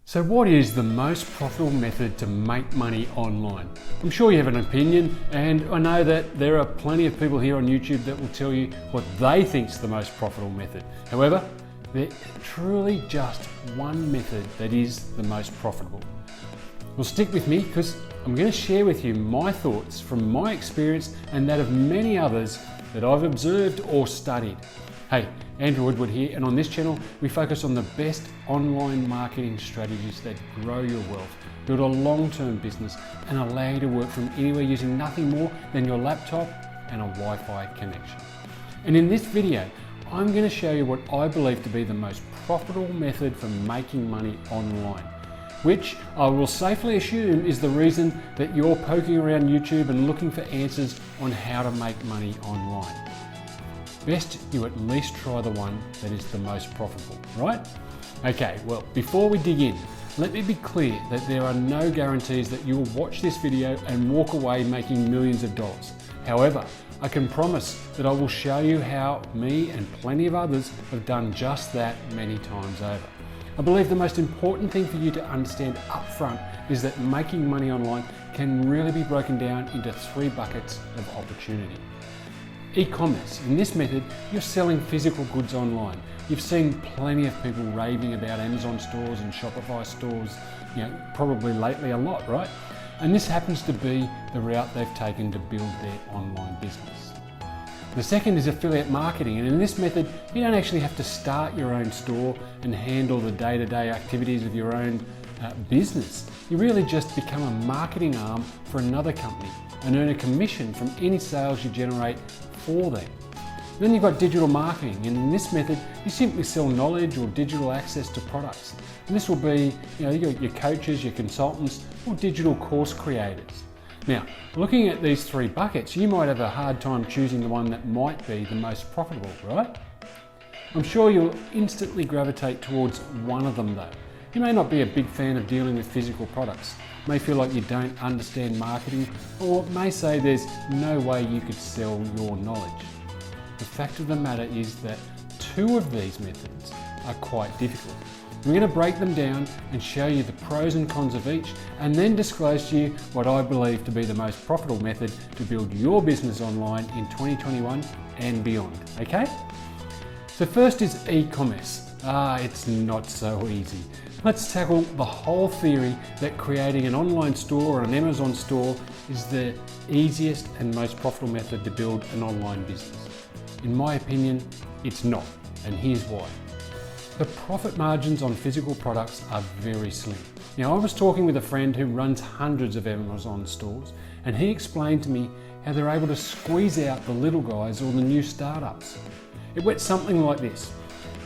So what is the most profitable method to make money online? I'm sure you have an opinion, and I know that there are plenty of people here on YouTube that will tell you what they think is the most profitable method. However, there's truly just one method that is the most profitable. Well, stick with me because I'm going to share with you my thoughts from my experience and that of many others that I've observed or studied. Hey, Andrew Woodward here, and on this channel we focus on the best online marketing strategies that grow your wealth, build a long-term business and allow you to work from anywhere using nothing more than your laptop and a Wi-Fi connection. And in this video, I'm going to show you what I believe to be the most profitable method for making money online, which I will safely assume is the reason that you're poking around YouTube and looking for answers on how to make money online. Best you at least try the one that is the most profitable, right? Okay, well, before we dig in, let me be clear that there are no guarantees that you will watch this video and walk away making millions of dollars. However, I can promise that I will show you how me and plenty of others have done just that many times over. I believe the most important thing for you to understand up front is that making money online can really be broken down into three buckets of opportunity. E-commerce. In this method, you're selling physical goods online. You've seen plenty of people raving about Amazon stores and Shopify stores, probably lately a lot, right? And this happens to be the route they've taken to build their online business. The second is affiliate marketing, and in this method, you don't actually have to start your own store and handle the day-to-day activities of your own business. You really just become a marketing arm for another company and earn a commission from any sales you generate for them. Then you've got digital marketing, and in this method, you simply sell knowledge or digital access to products. And this will be, your coaches, your consultants, or digital course creators. Now, looking at these three buckets, you might have a hard time choosing the one that might be the most profitable, right? I'm sure you'll instantly gravitate towards one of them though. You may not be a big fan of dealing with physical products, may feel like you don't understand marketing, or may say there's no way you could sell your knowledge. The fact of the matter is that two of these methods are quite difficult. I'm going to break them down and show you the pros and cons of each, and then disclose to you what I believe to be the most profitable method to build your business online in 2021 and beyond, okay? So first is e-commerce. It's not so easy. Let's tackle the whole theory that creating an online store or an Amazon store is the easiest and most profitable method to build an online business. In my opinion, it's not, and here's why. The profit margins on physical products are very slim. Now, I was talking with a friend who runs hundreds of Amazon stores, and he explained to me how they're able to squeeze out the little guys or the new startups. It went something like this.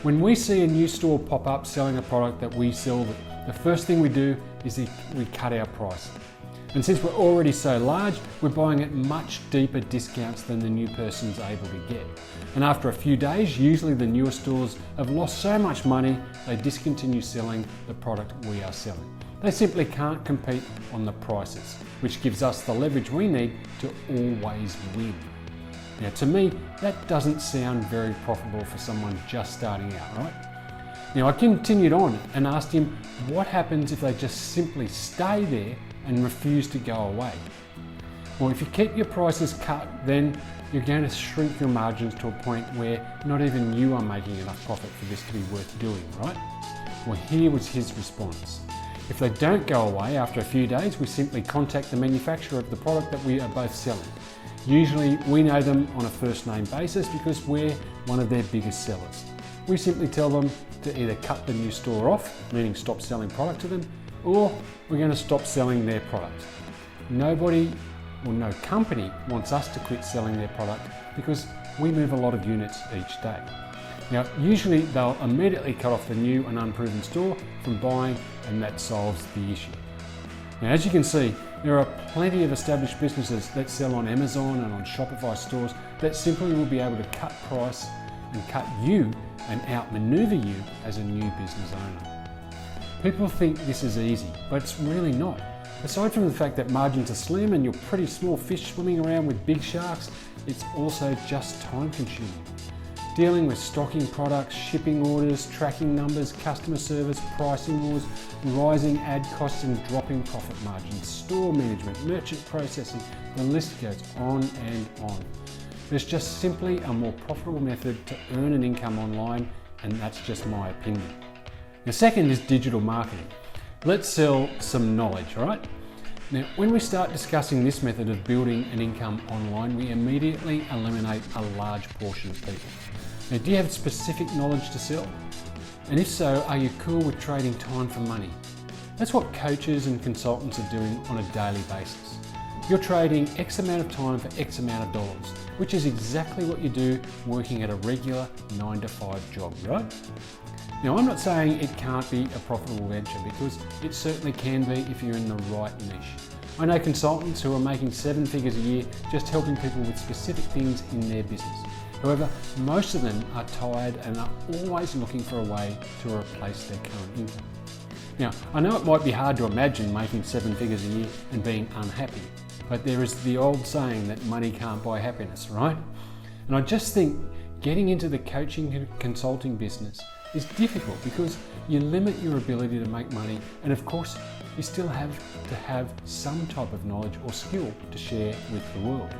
When we see a new store pop up selling a product that we sell, the first thing we do is we cut our price. And since we're already so large, we're buying at much deeper discounts than the new person's able to get. And after a few days, usually the newer stores have lost so much money, they discontinue selling the product we are selling. They simply can't compete on the prices, which gives us the leverage we need to always win. Now, to me, that doesn't sound very profitable for someone just starting out, right? Now, I continued on and asked him what happens if they just simply stay there and refuse to go away. Well, if you keep your prices cut, then you're going to shrink your margins to a point where not even you are making enough profit for this to be worth doing, right? Well, here was his response. If they don't go away after a few days, we simply contact the manufacturer of the product that we are both selling. Usually we know them on a first name basis because we're one of their biggest sellers. We simply tell them to either cut the new store off, meaning stop selling product to them, or we're going to stop selling their product. Nobody or no company wants us to quit selling their product because we move a lot of units each day. Now, usually they'll immediately cut off the new and unproven store from buying, and that solves the issue. Now, as you can see, there are plenty of established businesses that sell on Amazon and on Shopify stores that simply will be able to cut price and cut you and outmaneuver you as a new business owner. People think this is easy, but it's really not. Aside from the fact that margins are slim and you're pretty small fish swimming around with big sharks, it's also just time consuming. dealing with stocking products, shipping orders, tracking numbers, customer service, pricing wars, rising ad costs and dropping profit margins, store management, merchant processing, the list goes on and on. There's just simply a more profitable method to earn an income online, and that's just my opinion. The second is digital marketing. Let's sell some knowledge, all right? Now, when we start discussing this method of building an income online, we immediately eliminate a large portion of people. Now, do you have specific knowledge to sell? And if so, are you cool with trading time for money? That's what coaches and consultants are doing on a daily basis. You're trading X amount of time for X amount of dollars, which is exactly what you do working at a regular 9-to-5 job, right? Now, I'm not saying it can't be a profitable venture, because it certainly can be if you're in the right niche. I know consultants who are making 7 figures a year just helping people with specific things in their business. However, most of them are tired and are always looking for a way to replace their current income. Now, I know it might be hard to imagine making 7 figures a year and being unhappy, but there is the old saying that money can't buy happiness, right? And I just think getting into the coaching and consulting business is difficult because you limit your ability to make money, and of course you still have to have some type of knowledge or skill to share with the world.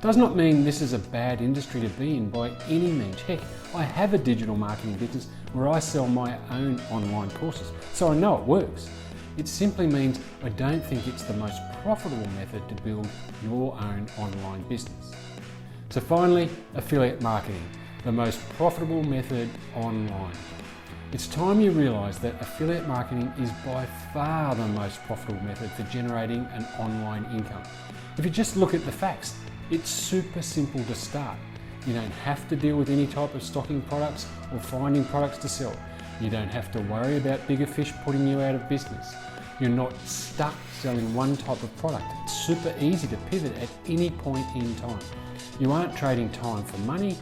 Does not mean this is a bad industry to be in by any means. Heck, I have a digital marketing business where I sell my own online courses, so I know it works. It simply means I don't think it's the most profitable method to build your own online business. So finally, affiliate marketing, the most profitable method online. It's time you realise that affiliate marketing is by far the most profitable method for generating an online income. If you just look at the facts, it's super simple to start. You don't have to deal with any type of stocking products or finding products to sell. You don't have to worry about bigger fish putting you out of business. You're not stuck selling one type of product. It's super easy to pivot at any point in time. You aren't trading time for money.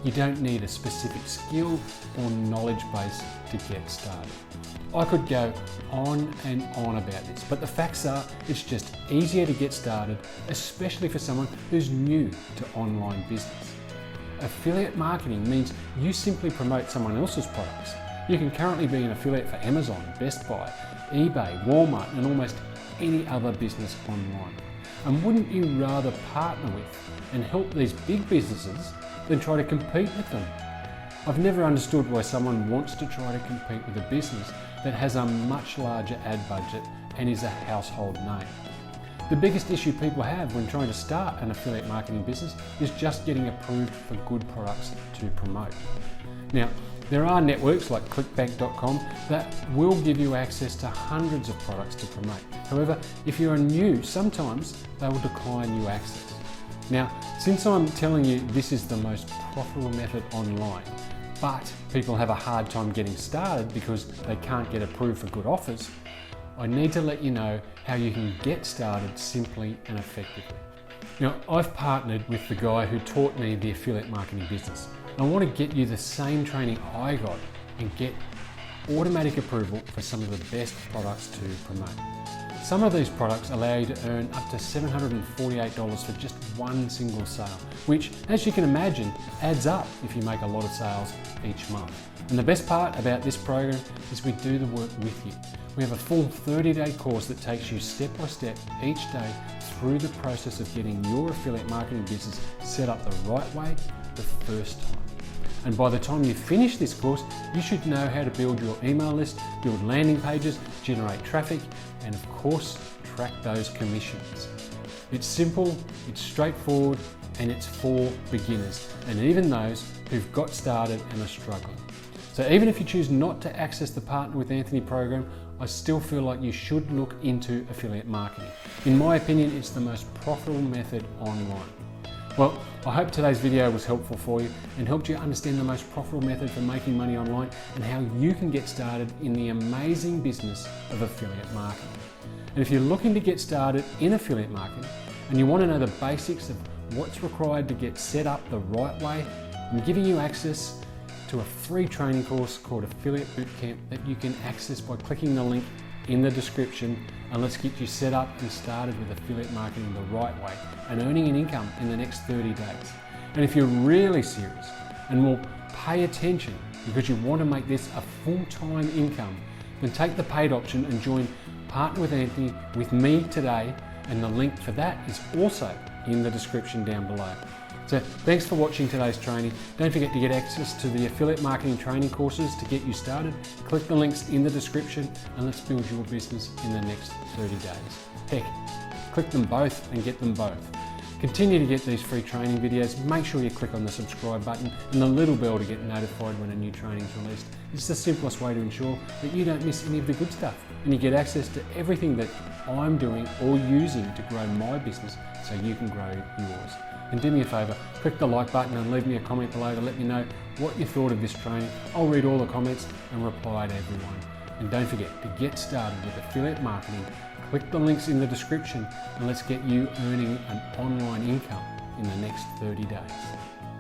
You don't need a specific skill or knowledge base to get started. I could go on and on about this, but the facts are it's just easier to get started, especially for someone who's new to online business. Affiliate marketing means you simply promote someone else's products. You can currently be an affiliate for Amazon, Best Buy, eBay, Walmart, and almost any other business online. And wouldn't you rather partner with and help these big businesses than try to compete with them? I've never understood why someone wants to try to compete with a business that has a much larger ad budget and is a household name. The biggest issue people have when trying to start an affiliate marketing business is just getting approved for good products to promote. Now, there are networks like clickbank.com that will give you access to hundreds of products to promote. However, if you are new, sometimes they will decline you access. Now, since I'm telling you this is the most profitable method online, but people have a hard time getting started because they can't get approved for good offers, I need to let you know how you can get started simply and effectively. Now, I've partnered with the guy who taught me the affiliate marketing business. I want to get you the same training I got and get automatic approval for some of the best products to promote. Some of these products allow you to earn up to $748 for just one single sale, which, as you can imagine, adds up if you make a lot of sales each month. And the best part about this program is we do the work with you. We have a full 30-day course that takes you step by step each day through the process of getting your affiliate marketing business set up the right way the first time. And by the time you finish this course, you should know how to build your email list, build landing pages, generate traffic, and of course, track those commissions. It's simple, it's straightforward, and it's for beginners, and even those who've got started and are struggling. So even if you choose not to access the Partner with Anthony program, I still feel like you should look into affiliate marketing. In my opinion, it's the most profitable method online. Well, I hope today's video was helpful for you and helped you understand the most profitable method for making money online and how you can get started in the amazing business of affiliate marketing. And if you're looking to get started in affiliate marketing and you want to know the basics of what's required to get set up the right way, I'm giving you access to a free training course called Affiliate Bootcamp that you can access by clicking the link in the description, and let's get you set up and started with affiliate marketing the right way and earning an income in the next 30 days. And if you're really serious and will pay attention because you want to make this a full-time income, then take the paid option and join Partner with Anthony with me today, and the link for that is also in the description down below. So thanks for watching today's training. Don't forget to get access to the affiliate marketing training courses to get you started. Click the links in the description and let's build your business in the next 30 days. Heck, click them both and get them both. Continue to get these free training videos. Make sure you click on the subscribe button and the little bell to get notified when a new training is released. It's the simplest way to ensure that you don't miss any of the good stuff and you get access to everything that I'm doing or using to grow my business so you can grow yours. And do me a favour, click the like button and leave me a comment below to let me know what you thought of this training. I'll read all the comments and reply to everyone. And don't forget to get started with affiliate marketing. Click the links in the description and let's get you earning an online income in the next 30 days.